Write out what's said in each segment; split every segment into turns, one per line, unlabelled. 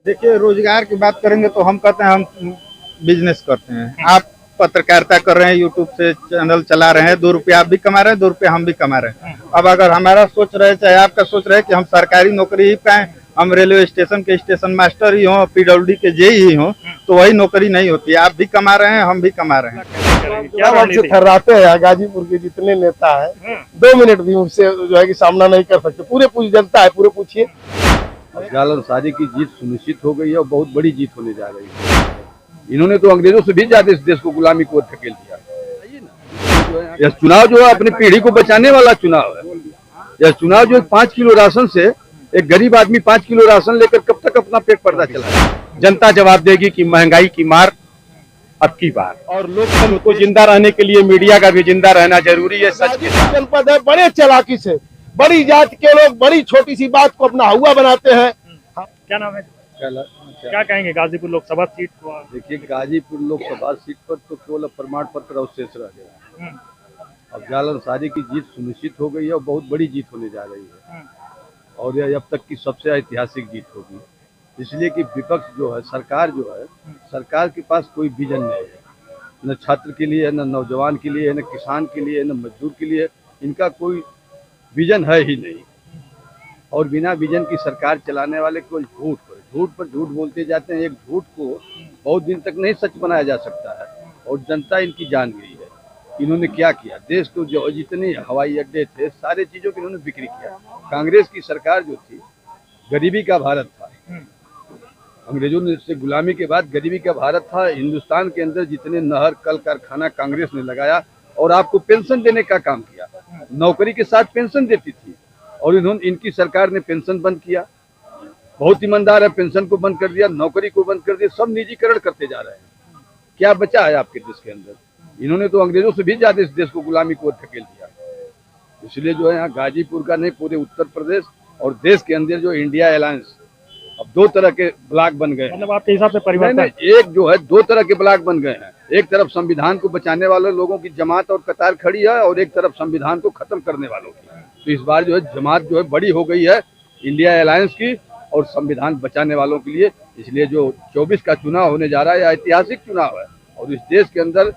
देखिए, रोजगार की बात करेंगे तो हम कहते हैं हम बिजनेस करते हैं। आप पत्रकारिता कर रहे हैं, यूट्यूब से चैनल चला रहे हैं, 2 रुपया आप भी कमा रहे हैं, 2 रुपया हम भी कमा रहे हैं। अब अगर हमारा सोच रहे चाहे आपका सोच रहे कि हम सरकारी नौकरी ही पाएं, हम रेलवे स्टेशन के स्टेशन मास्टर ही हों, पीडब्ल्यूडी के जेई ही हों, तो वही नौकरी नहीं होती। आप भी कमा रहे हैं, हम भी कमा रहे हैं।
क्या हमसे थर्राते हैं गाजीपुर के जितने नेता है, 2 मिनट भी उनसे जो है कि सामना नहीं कर सकते। पूरे पूरी जनता है, पूरे पूछिए।
अफजल अंसारी की जीत सुनिश्चित हो गई है और बहुत बड़ी जीत होने जा रही है। इन्होंने तो अंग्रेजों से भी ज्यादा इस देश को गुलामी को धकेल दिया। यह चुनाव जो है अपनी पीढ़ी को बचाने वाला चुनाव है। यह चुनाव जो 5 किलो राशन से एक गरीब आदमी 5 किलो राशन लेकर कब तक अपना पेट पर्दा चलाए।
जनता जवाब देगी कि महंगाई की मार अब की बार, और लोकतंत्र को जिंदा रहने के लिए मीडिया का भी जिंदा रहना जरूरी है। सच के साथ
जनपद है, बड़े चालाकी से बड़ी जात के लोग बड़ी छोटी सी बात को अपना हुआ बनाते हैं।
क्या नाम है? क्या कहेंगे गाजीपुर लोकसभा सीट को?
देखिए, गाजीपुर लोकसभा सीट पर तो केवल प्रमाण पत्र अवशेष रह गया। अफजल अंसारी की जीत सुनिश्चित हो गई है और बहुत बड़ी जीत होने जा रही है, और यह अब तक की सबसे ऐतिहासिक जीत होगी। इसलिए कि विपक्ष जो है, सरकार जो है, सरकार के पास कोई विजन नहीं है। न छात्र के लिए, न नौजवान के लिए, न किसान के लिए, न मजदूर के लिए इनका कोई विजन है ही नहीं। और बिना विजन की सरकार चलाने वाले कोई झूठ पर झूठ बोलते जाते हैं। एक झूठ को बहुत दिन तक नहीं सच बनाया जा सकता है, और जनता इनकी जान गई है। इन्होंने क्या किया, देश को जो जितने हवाई अड्डे थे, सारे चीजों की इन्होंने बिक्री किया। कांग्रेस की सरकार जो थी, गरीबी का भारत था। अंग्रेजों ने से गुलामी के बाद गरीबी का भारत था। हिंदुस्तान के अंदर जितने नहर, कल कारखाना कांग्रेस ने लगाया, और आपको पेंशन देने का काम किया। नौकरी के साथ पेंशन देती थी, और इनकी सरकार ने पेंशन बंद किया। बहुत ईमानदार है, पेंशन को बंद कर दिया, नौकरी को बंद कर दिया, सब निजीकरण करते जा रहे हैं। क्या बचा है आपके देश के अंदर? इन्होंने तो अंग्रेजों से भी ज्यादा इस देश को गुलामी को धकेल दिया। इसलिए जो है यहाँ गाजीपुर का नहीं, पूरे उत्तर प्रदेश और देश के अंदर जो इंडिया अलायंस, अब 2 तरह के ब्लॉक बन गए।
मतलब आपके हिसाब से परिवर्तन?
एक जो है 2 तरह के ब्लॉक बन गए हैं। एक तरफ संविधान को बचाने वाले लोगों की जमात और कतार खड़ी है, और एक तरफ संविधान को खत्म करने वालों की। तो इस बार जो है जमात जो है बड़ी हो गई है इंडिया अलायंस की, और संविधान बचाने वालों के लिए। इसलिए जो 24 का चुनाव होने जा रहा है, ऐतिहासिक चुनाव है, और इस देश के अंदर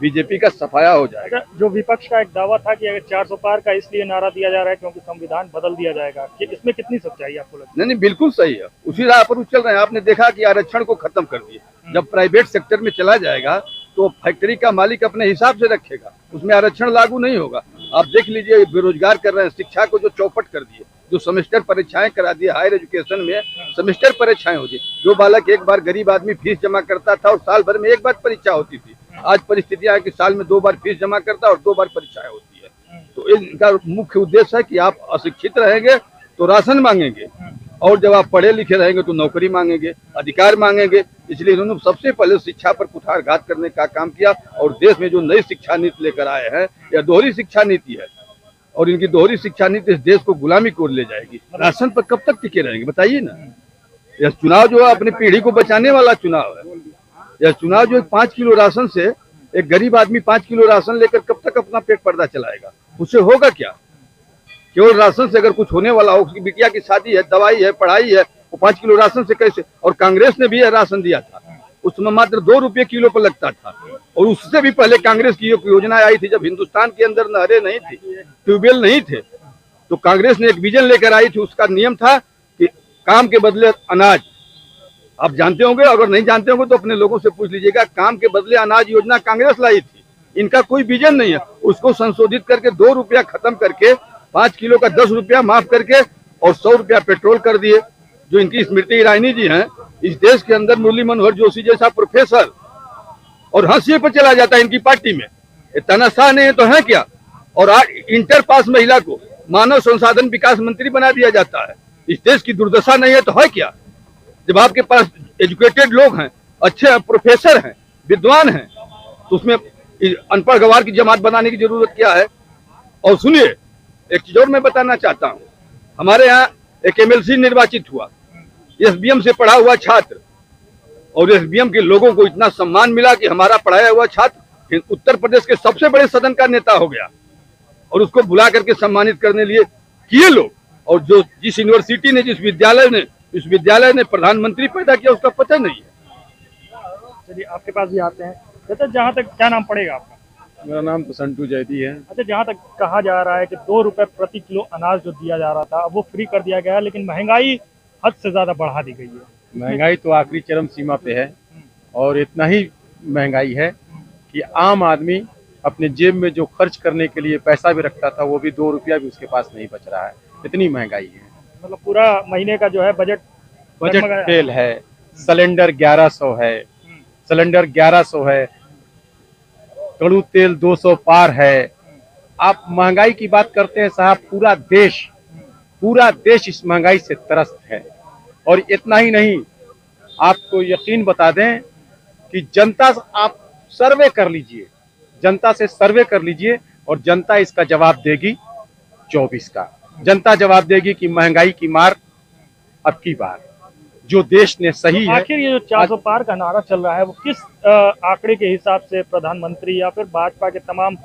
बीजेपी का सफाया हो जाएगा।
जो विपक्ष का एक दावा था कि अगर 400 पार का इसलिए नारा दिया जा रहा है क्योंकि संविधान बदल दिया जाएगा, कि इसमें कितनी सच्चाई आपको लगती है?
नहीं, बिल्कुल सही है, उसी राह पर चल रहे हैं। आपने देखा कि आरक्षण को खत्म कर दिए। जब प्राइवेट सेक्टर में चला जाएगा तो फैक्ट्री का मालिक अपने हिसाब से रखेगा, उसमें आरक्षण लागू नहीं होगा। आप देख लीजिए, बेरोजगार कर रहे हैं, शिक्षा को जो चौपट कर दिए, जो सेमेस्टर परीक्षाएं करा दिए, हायर एजुकेशन में सेमेस्टर परीक्षाएं होती। जो बालक एक बार, गरीब आदमी फीस जमा करता था और साल भर में एक बार परीक्षा होती थी, आज परिस्थितियां है कि साल में 2 बार फीस जमा करता है और 2 बार परीक्षाएं होती है। तो इनका मुख्य उद्देश्य है कि आप अशिक्षित रहेंगे तो राशन मांगेंगे, और जब आप पढ़े लिखे रहेंगे तो नौकरी मांगेंगे, अधिकार मांगेंगे। इसलिए इन्होंने सबसे पहले शिक्षा पर कुठारघात करने का काम किया, और देश में जो नई शिक्षा नीति लेकर आए हैं, यह दोहरी शिक्षा नीति है, और इनकी दोहरी शिक्षा नीति इस देश को गुलामी को ले जाएगी। राशन पर कब तक टिके रहेंगे बताइए ना। यह चुनाव जो है अपनी पीढ़ी को बचाने वाला चुनाव है। यह चुनाव जो 5 किलो राशन से एक गरीब आदमी 5 किलो राशन लेकर कब तक अपना पेट पर्दा चलाएगा? उससे होगा क्या? केवल राशन से अगर कुछ होने वाला हो, उसकी बिटिया की शादी है, दवाई है, पढ़ाई है, वो 5 किलो राशन से कैसे? और कांग्रेस ने भी यह राशन दिया था, उसमें मात्र 2 रुपये किलो पर लगता था। और उससे भी पहले कांग्रेस की योजना आई थी, जब हिंदुस्तान के अंदर नहरें नहीं थी, ट्यूबवेल नहीं थे, तो कांग्रेस ने एक विजन लेकर आई थी। उसका नियम था कि काम के बदले अनाज। आप जानते होंगे, अगर नहीं जानते होंगे तो अपने लोगों से पूछ लीजिएगा। काम के बदले अनाज योजना कांग्रेस लाई थी। इनका कोई विजन नहीं है। उसको संशोधित करके 2 रुपया खत्म करके 5 किलो का 10 रुपया माफ करके और 100 रुपया पेट्रोल कर दिए। जो इनकी स्मृति ईरानी जी हैं, इस देश के अंदर मुरली मनोहर जोशी जैसा प्रोफेसर, और हाशिए पर चला जाता है इनकी पार्टी में। तानाशाह नहीं है तो है क्या? और आज इंटर पास महिला को मानव संसाधन विकास मंत्री बना दिया जाता है। इस देश की दुर्दशा नहीं है तो है क्या? जब आपके पास एजुकेटेड लोग हैं, अच्छे प्रोफेसर हैं, विद्वान हैं, तो उसमें अनपढ़ गवार की जमात बनाने की जरूरत क्या है? और सुनिए, एक चीज और मैं बताना चाहता हूँ। हमारे यहाँ एक एमएलसी निर्वाचित हुआ, एसबीएम से पढ़ा हुआ छात्र, और एसबीएम के लोगों को इतना सम्मान मिला कि हमारा पढ़ाया हुआ छात्र उत्तर प्रदेश के सबसे बड़े सदन का नेता हो गया, और उसको बुला करके सम्मानित करने लिए किए लोग। और जो जिस यूनिवर्सिटी ने, जिस विद्यालय ने इस विद्यालय ने प्रधानमंत्री पैदा किया उसका पता नहीं है।
चलिए आपके पास भी आते हैं। अच्छा, जहाँ तक क्या नाम पड़ेगा आपका?
मेरा नाम तो संटू जैदी है।
अच्छा, जहाँ तक कहा जा रहा है कि 2 रुपए प्रति किलो अनाज जो दिया जा रहा था अब वो फ्री कर दिया गया है, लेकिन महंगाई हद से ज्यादा बढ़ा दी गई है।
महंगाई तो आखिरी चरम सीमा पे है और इतना ही महंगाई है कि आम आदमी अपने जेब में जो खर्च करने के लिए पैसा भी रखता था वो भी 2 रुपया भी उसके पास नहीं बच रहा है, इतनी महंगाई है।
मतलब पूरा महीने का जो है बजट
फेल है। सिलेंडर 1100 है, सिलेंडर 1100 है, कड़ू तेल 200 पार है। आप महंगाई की बात करते हैं साहब, पूरा देश इस महंगाई से त्रस्त है। और इतना ही नहीं, आपको यकीन बता दें कि जनता, आप सर्वे कर लीजिए, जनता से सर्वे कर लीजिए और जनता इसका जवाब देगी 24 का। जनता जवाब देगी कि महंगाई की मार अब की बार जो देश ने सही है।
आखिर ये जो 400 पार का नारा चल रहा है वो किस आंकड़े के हिसाब से प्रधानमंत्री या फिर भाजपा के तमाम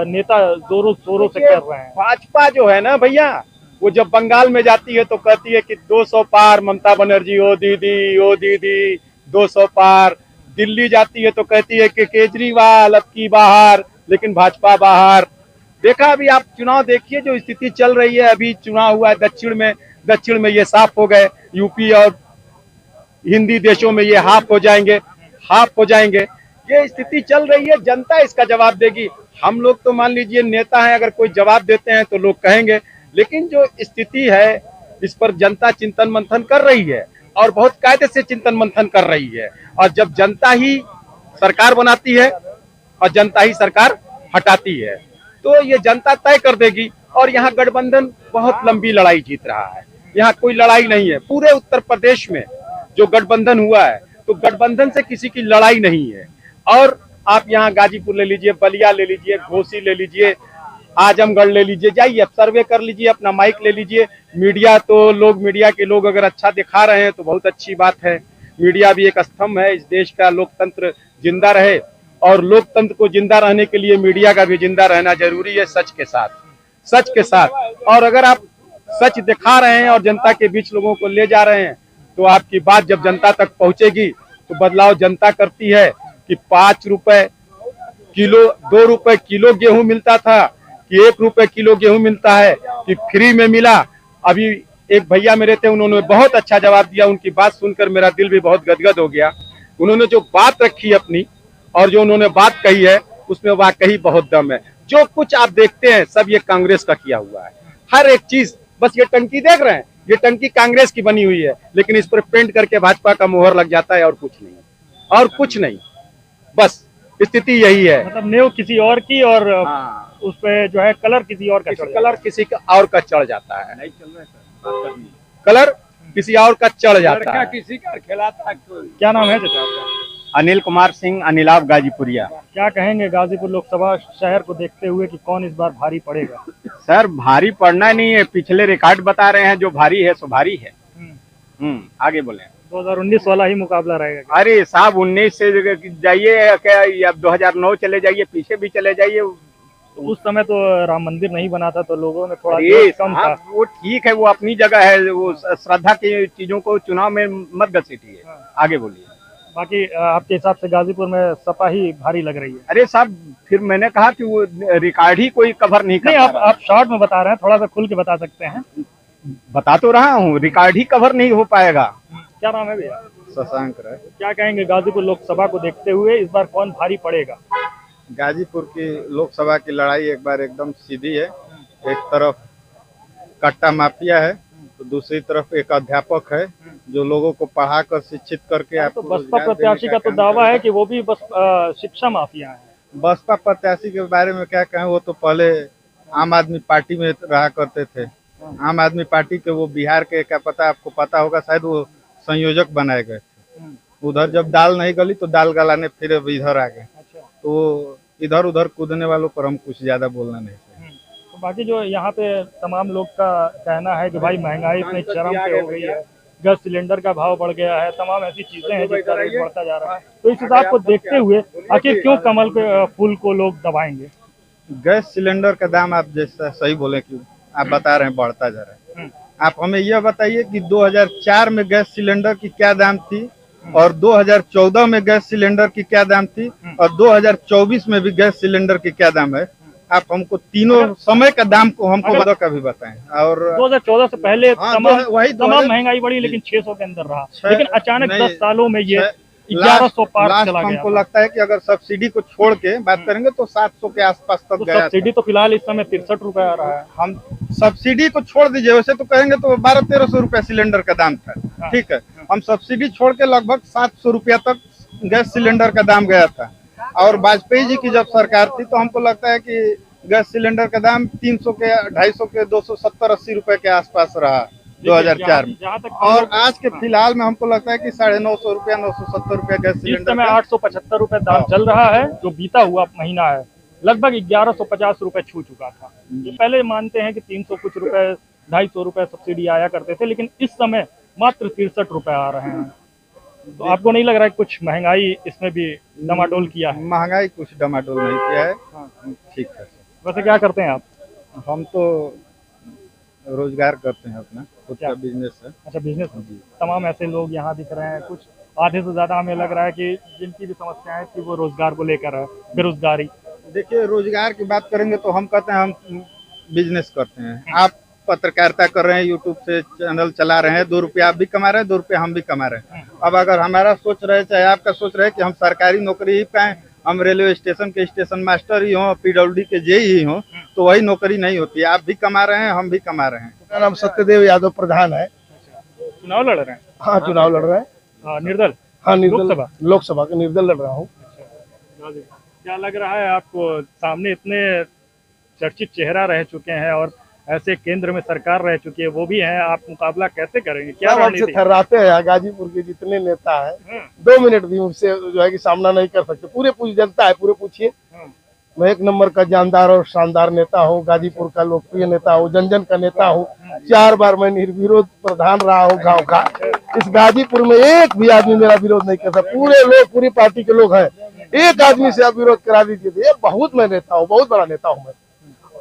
नेता जोरों शोरों से कर रहे हैं?
भाजपा जो है ना भैया, वो जब बंगाल में जाती है तो कहती है कि 200 पार ममता बनर्जी, ओ दीदी 200 पार। दिल्ली जाती है तो कहती है कि केजरीवाल अब की बाहर, लेकिन भाजपा बाहर। देखा अभी आप चुनाव देखिए, जो स्थिति चल रही है, अभी चुनाव हुआ है दक्षिण में ये साफ हो गए, यूपी और हिंदी देशों में ये हाफ हो जाएंगे। ये स्थिति चल रही है, जनता इसका जवाब देगी। हम लोग तो मान लीजिए नेता हैं, अगर कोई जवाब देते हैं तो लोग कहेंगे, लेकिन जो स्थिति है इस पर जनता चिंतन मंथन कर रही है और बहुत कायदे से चिंतन मंथन कर रही है। और जब जनता ही सरकार बनाती है और जनता ही सरकार हटाती है तो ये जनता तय कर देगी। और यहाँ गठबंधन बहुत लंबी लड़ाई जीत रहा है, यहाँ कोई लड़ाई नहीं है। पूरे उत्तर प्रदेश में जो गठबंधन हुआ है तो गठबंधन से किसी की लड़ाई नहीं है। और आप यहाँ गाजीपुर ले लीजिए, बलिया ले लीजिए, घोसी ले लीजिए, आजमगढ़ ले लीजिए, जाइए आप सर्वे कर लीजिए, अपना माइक ले लीजिए। मीडिया के लोग अगर अच्छा दिखा रहे हैं तो बहुत अच्छी बात है। मीडिया भी एक स्तंभ है, इस देश का लोकतंत्र जिंदा रहे और लोकतंत्र को जिंदा रहने के लिए मीडिया का भी जिंदा रहना जरूरी है, सच के साथ। और अगर आप सच दिखा रहे हैं और जनता के बीच लोगों को ले जा रहे हैं तो आपकी बात जब जनता तक पहुंचेगी तो बदलाव जनता करती है। कि 5 रुपए किलो, 2 रुपए किलो गेहूं मिलता था कि 1 रुपए किलो गेहूं मिलता है कि फ्री में मिला। अभी एक भैया मेरे थे, उन्होंने बहुत अच्छा जवाब दिया, उनकी बात सुनकर मेरा दिल भी बहुत गदगद हो गया। उन्होंने जो बात रखी अपनी और जो उन्होंने बात कही है उसमें वाकई बहुत दम है। जो कुछ आप देखते हैं सब ये कांग्रेस का किया हुआ है, हर एक चीज। बस ये टंकी देख रहे हैं, ये टंकी कांग्रेस की बनी हुई है, लेकिन इस पर पेंट करके भाजपा का मोहर लग जाता है और कुछ नहीं। बस स्थिति यही है।
मतलब नेव किसी और की और उस पे जो है कलर किसी और का
चढ़ जाता है। नहीं चल रहा है कलर किसी और का चढ़ जाता है।
किसी का खिलाता है।
क्या नाम है चाचा आपका?
अनिल कुमार सिंह, अनिलाभ गाजीपुरिया।
क्या कहेंगे गाजीपुर लोकसभा शहर को देखते हुए कि कौन इस बार भारी पड़ेगा?
सर भारी पड़ना नहीं है, पिछले रिकॉर्ड बता रहे हैं, जो भारी है सो भारी है। आगे बोले।
2019 वाला ही मुकाबला रहेगा क्या?
अरे साहब 19 से जाइए क्या, अब 2009 चले जाइए, पीछे भी चले जाइए।
उस समय तो राम मंदिर नहीं बना था तो लोगों में थोड़ा कम था।
वो ठीक है, वो अपनी जगह है, वो श्रद्धा की चीजों को चुनाव में मत घसीटिए। आगे बोलिए।
बाकी आपके हिसाब से गाजीपुर में सपा ही भारी लग रही है?
अरे साहब फिर मैंने कहा कि वो रिकॉर्ड ही कोई कवर नहीं कर
नहीं, आप शॉर्ट में बता रहे हैं, थोड़ा सा खुल के बता सकते हैं।
बता तो रहा हूँ, रिकॉर्ड ही कवर नहीं हो पाएगा।
क्या नाम है भैया?
शशांक राय।
क्या कहेंगे गाजीपुर लोकसभा को देखते हुए इस बार कौन भारी पड़ेगा?
गाजीपुर की लोकसभा की लड़ाई एक बार एकदम सीधी है। एक तरफ कट्टा माफिया है तो दूसरी तरफ एक अध्यापक है जो लोगों को पढ़ाकर शिक्षित करके
तो बसपा प्रत्याशी का तो दावा है कि वो भी बस शिक्षा माफिया है।
बसपा प्रत्याशी के बारे में क्या कहें, वो तो पहले आम आदमी पार्टी में रहा करते थे। आम आदमी पार्टी के वो बिहार के, क्या पता आपको पता होगा, शायद वो संयोजक बनाए गए थे। उधर जब दाल नहीं गली तो दाल गलाने फिर अब इधर आ गए। तो इधर उधर कूदने वालों पर हम कुछ ज्यादा बोलना नहीं चाहिए।
तो बाकी जो यहाँ पे तमाम लोग का कहना है कि भाई महंगाई इतनी चरम पे हो गई है, गैस सिलेंडर का भाव बढ़ गया है, तमाम ऐसी चीजें हैं जिसका रेट बढ़ता जा रहा है। तो इस हिसाब को देखते हुए आखिर क्यों कमल के फूल को लोग दबाएंगे?
गैस सिलेंडर का दाम आप जैसा सही बोले कि आप बता रहे हैं बढ़ता जा रहा है, आप हमें यह बताइए कि 2004 में गैस सिलेंडर की क्या दाम थी और 2014 में गैस सिलेंडर की क्या दाम थी और 2024 में भी गैस सिलेंडर की क्या दाम है। आप हमको तीनों समय का दाम को हमको बता कभी बताएं। और
2014 से पहले
हाँ,
तमाम
वही
महंगाई बढ़ी, लेकिन 600 के अंदर रहा।
छह-
लेकिन अचानक
नहीं,
10 सालों में ये
लास्ट
1100 पार चला गया।
हमको लगता है कि अगर सब्सिडी को छोड़ के बात करेंगे तो 700 के आसपास तक
तो
गया था।
सब्सिडी तो फिलहाल इस समय 63 रुपए आ रहा है।
हम सब्सिडी को छोड़ दीजिए, वैसे तो कहेंगे तो 1200-1300 रुपया सिलेंडर का दाम था।
हाँ।
ठीक है, हम सब्सिडी छोड़ के लगभग 700 रुपया तक गैस सिलेंडर का दाम गया था। और वाजपेयी जी की जब सरकार थी तो हमको लगता है कि गैस सिलेंडर का दाम 300 के 250 के 270-80 रुपए के आसपास रहा 2004 में।
जहाँ तक
और आज के फिलहाल में हमको लगता है कि 950 रुपया 970 रुपया गैस
इस
सिलेंडर
समय
का
875 रुपए दाम चल रहा है। जो बीता हुआ महीना है लगभग 1150 रुपए छू चुका था। ये पहले मानते हैं कि 300 कुछ रुपए 250 रुपए सब्सिडी आया करते थे, लेकिन इस समय मात्र 63 रुपए आ रहे हैं। तो आपको नहीं लग रहा है कुछ महंगाई इसमें भी डमाडोल किया है?
महंगाई कुछ डमाडोल नहीं किया है। ठीक है,
वैसे क्या करते हैं आप?
हम तो रोजगार करते हैं, अपना खुद
क्या?
का बिजनेस है।
अच्छा, बिजनेस है। तमाम ऐसे लोग यहाँ दिख रहे हैं, कुछ आधे से ज्यादा हमें लग रहा है कि जिनकी भी समस्याएं थी वो रोजगार को लेकर है, बेरोजगारी।
देखिए, रोजगार की बात करेंगे तो हम कहते हैं हम बिजनेस करते हैं। आप पत्रकारिता कर रहे हैं, यूट्यूब से चैनल चला रहे हैं, 2 रुपया आप भी कमा रहे हैं, 2 रुपया हम भी कमा रहे हैं। अब अगर हमारा सोच रहे चाहे आपका सोच रहे कि हम सरकारी नौकरी ही पाएं, हम रेलवे स्टेशन के स्टेशन मास्टर ही हों, PWD के जेई ही हों, तो वही नौकरी नहीं होती। आप भी कमा रहे हैं, हम भी कमा रहे हैं।
मेरा नाम सत्यदेव यादव प्रधान है।
चुनाव लड़ रहे हैं?
हाँ, चुनाव लड़ रहे हैं।
निर्दल?
हाँ, निर्दल,
लोकसभा?
लोकसभा का निर्दल लड़ रहा हूँ।
क्या लग रहा है आपको? सामने इतने चर्चित चेहरा रह चुके हैं और ऐसे केंद्र में सरकार रह चुकी है, वो भी हैं, आप मुकाबला कैसे करेंगे? क्या
सब हमसे
रणनीति?
थर्राते हैं। गाजीपुर के जितने नेता है 2 मिनट भी मुझसे जो है कि सामना नहीं कर सकते। पूरे पूरी जनता है, पूरे पूछिए। मैं 1 नंबर का जानदार और शानदार नेता हूँ, गाजीपुर का लोकप्रिय नेता हूँ, जन जन का नेता हूँ। 4 बार मैं निर्विरोध प्रधान रहा हूँ गांव का। इस गाजीपुर में एक भी आदमी मेरा विरोध नहीं करता। पूरे लोग, पूरी पार्टी के लोग हैं, एक आदमी से आप विरोध करा दीजिए। बहुत मैं नेता हूँ, बहुत बड़ा नेता हूँ मैं।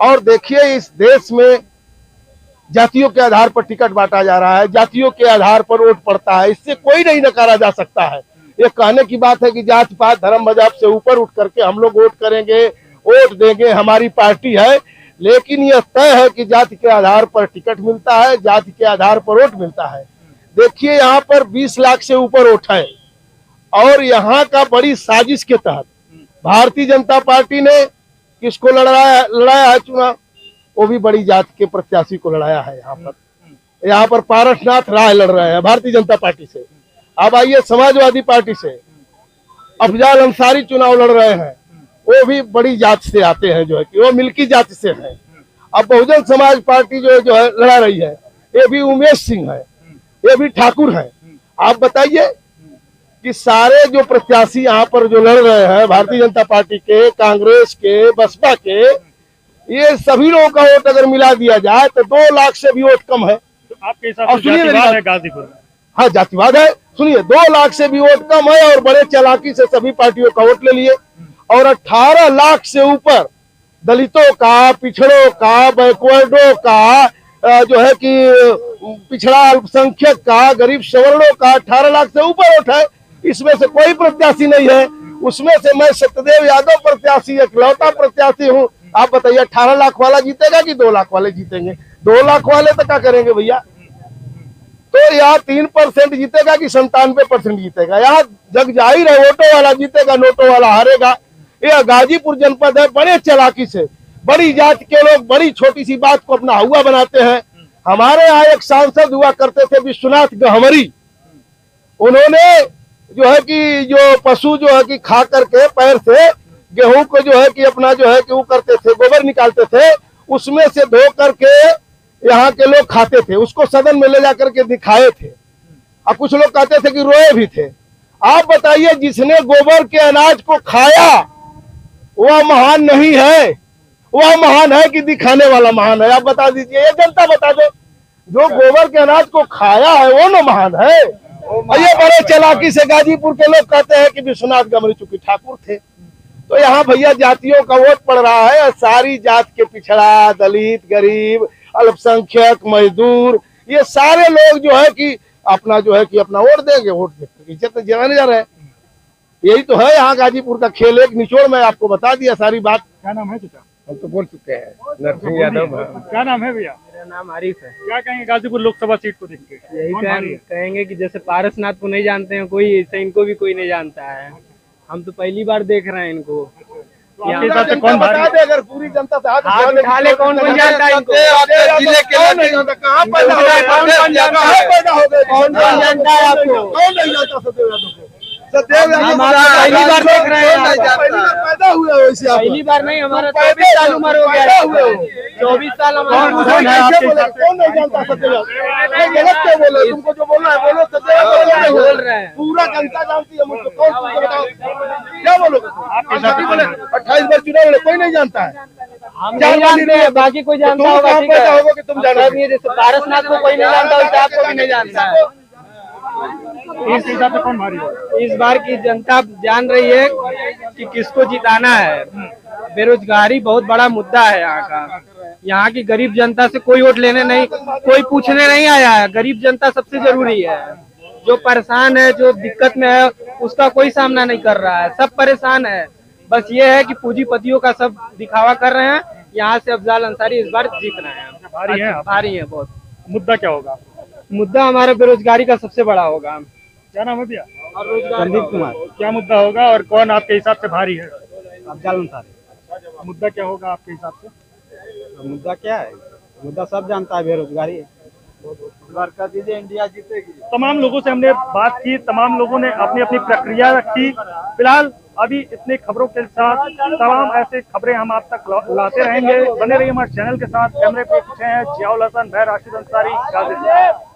और देखिए, इस देश में जातियों के आधार पर टिकट बांटा जा रहा है, जातियों के आधार पर वोट पड़ता है। इससे कोई नहीं नकारा जा सकता है। ये कहने की बात है कि जात पात धर्म मजहब से ऊपर उठ करके हम लोग वोट करेंगे, वोट देंगे, हमारी पार्टी है। लेकिन यह तय है कि जाति के आधार पर टिकट मिलता है, जाति के आधार पर वोट मिलता है। देखिए, यहाँ पर 20 लाख से ऊपर वोट है और यहाँ का बड़ी साजिश के तहत भारतीय जनता पार्टी ने किसको लड़ाया है चुनाव? वो भी बड़ी जात के प्रत्याशी को लड़ाया है। यहाँ पर पारसनाथ राय लड़ रहे हैं भारतीय जनता पार्टी से। अब आइए समाजवादी पार्टी से अफजाल अंसारी चुनाव लड़ रहे हैं, वो भी बड़ी जात से आते हैं, जो है कि वो मिल्की जात से है। अब बहुजन समाज पार्टी जो है लड़ा रही है, ये भी उमेश सिंह है, ये भी ठाकुर है। आप बताइए कि सारे जो प्रत्याशी यहाँ पर जो लड़ रहे हैं भारतीय जनता पार्टी के, कांग्रेस के, बसपा के, ये सभी लोगों का वोट अगर मिला दिया जाए तो 2 लाख से भी वोट कम है।
तो आपके हिसाब से जातिवाद है गाजीपुर में?
हाँ, जातिवाद है। सुनिए, 2 लाख से भी वोट कम है और बड़े चालाकी से सभी पार्टियों का वोट ले लिए। और 18 लाख से ऊपर दलितों का, पिछड़ों का, बैकवर्डों का, जो है कि पिछड़ा अल्पसंख्यक का, गरीब सवर्णों का 18 लाख से ऊपर वोट है। इसमें से कोई प्रत्याशी नहीं है। उसमें से मैं सत्यदेव यादव प्रत्याशी, इकलौता प्रत्याशी हूँ। आप बताइए, 18 लाख वाला जीतेगा कि 2 लाख वाले जीतेंगे? 2 लाख वाले तो क्या करेंगे भैया? तो यहाँ 3% जीतेगा कि 97% जीतेगा? यहाँ जग जाहिर है, वोटों वाला जीतेगा, नोटों वाला हारेगा। यह गाजीपुर जनपद है, बड़े चालाकी से बड़ी जात के लोग बड़ी छोटी सी बात को अपना हुआ बनाते हैं। हमारे यहाँ एक सांसद हुआ करते थे विश्वनाथ गहमरी, उन्होंने जो है कि जो पशु जो है कि खा करके पैर से गेहूं को जो है कि अपना जो है कि वो करते थे, गोबर निकालते थे, उसमें से धो करके यहाँ के लोग खाते थे। उसको सदन में ले जाकर के दिखाए थे और कुछ लोग कहते थे कि रोए भी थे। आप बताइए, जिसने गोबर के अनाज को खाया वह महान नहीं है? वह महान है कि दिखाने वाला महान है? आप बता दीजिए, ये जनता बता दे। जो गोबर के अनाज को खाया है वो न महान है। और ये बड़े चालाकी से गाजीपुर के लोग कहते हैं कि विश्वनाथ गमरी चूंकि ठाकुर थे। तो यहाँ भैया जातियों का वोट पड़ रहा है। सारी जात के पिछड़ा, दलित, गरीब, अल्पसंख्यक, मजदूर, ये सारे लोग जो है कि अपना जो है कि अपना वोट देंगे, वोट देकर इज्जत जलाने जा रहे हैं। यही तो है यहाँ गाजीपुर का खेल। एक निचोड़ में आपको बता दिया सारी बात।
क्या नाम है चाचा?
हम तो बोल चुके हैं, नरसिंह यादव।
क्या नाम है भैया?
मेरा नाम आरिफ है।
क्या कहेंगे गाजीपुर लोकसभा सीट को देख के?
यही
कौन भारी है?
कहेंगे कि जैसे पारसनाथ को नहीं जानते हैं कोई, ऐसे इनको भी कोई नहीं जानता है। हम तो पहली बार देख रहे हैं इनको।
तो आपके हिसाब से कौन भारी
बता
है?
दे, अगर पूरी जनता से हाथ
हाथ उठा ले, कौन कौन जानता है इनको?
जिले के
कौन नहीं जानता? कहाँ पैदा हो गए?
कौन कौन जानता है?
कहाँ पैदा हो गए?
कौन कौन जानता है आपको?
कौन नहीं जानता सदैव यादव को?
हम आपको पहली बार देख रहे हैं।
पहली बार पैदा हुए हो वैसे आप।
पहली बार नहीं, हमारा
तुम
24 साल उम्र हो
पैदा हुए
गया।
हो।
24 साल
कौन
हमारा
कौन
है आपके
बोले?
हिसाब से?
कौन नहीं जानता सदैव यादव? नहीं, गलत क्यों बोले? तुमको जो बोलना है बोलो। सदैव यादव नहीं
बोल रहे हैं।
पूरा जनता जानती है मुझको। कौन तुमको बताओ क्या बोलोगे?
हिसाब से
बोले 28 बार चुनाव लड़े, कोई नहीं जानता है।
हम नहीं जानते हैं, बाकी कोई जानता
तुम
होगा।
कहाँ
ठीक
पैदा
है,
होगे कि तुम जानो?
सब ये जैसे पारसनाथ को कोई नहीं जानता, वैसे आपको भी नहीं जानता है।
इसके हिसाब से कौन भारी है?
इस बार की जनता जान रही है कि किसको जिताना है। बेरोजगारी बहुत बड़ा मुद्दा है यहाँ का। यहाँ की गरीब जनता से कोई वोट लेने नहीं, कोई पूछने नहीं आया है। गरीब जनता सबसे जरूरी है। जो परेशान है, जो दिक्कत में है, उसका कोई सामना नहीं कर रहा है। सब परेशान है। बस ये है कि पूंजीपतियों का सब दिखावा कर रहे हैं। यहाँ से अफजाल अंसारी इस बार जीत रहे हैं।
भारी है?
भारी है बहुत।
मुद्दा क्या होगा?
मुद्दा हमारा बेरोजगारी का सबसे बड़ा होगा।
क्या नाम है भैया?
संदीप कुमार।
क्या मुद्दा होगा और कौन आपके हिसाब से भारी है?
अफजाल अंसारी।
मुद्दा क्या होगा आपके हिसाब से?
मुद्दा क्या है? मुद्दा सब जानता है, बेरोजगारी है।
इंडिया जीतेगी।
तमाम लोगों से हमने बात की, तमाम लोगों ने अपनी अपनी प्रक्रिया रखी। फिलहाल अभी इतने खबरों के साथ तमाम ऐसे खबरें हम आप तक लाते रहेंगे। बने रहिए हमारे चैनल के साथ। कैमरे पे पीछे हैं जियाउल हसन, मैं राशिद अंसारी, गाजीपुर।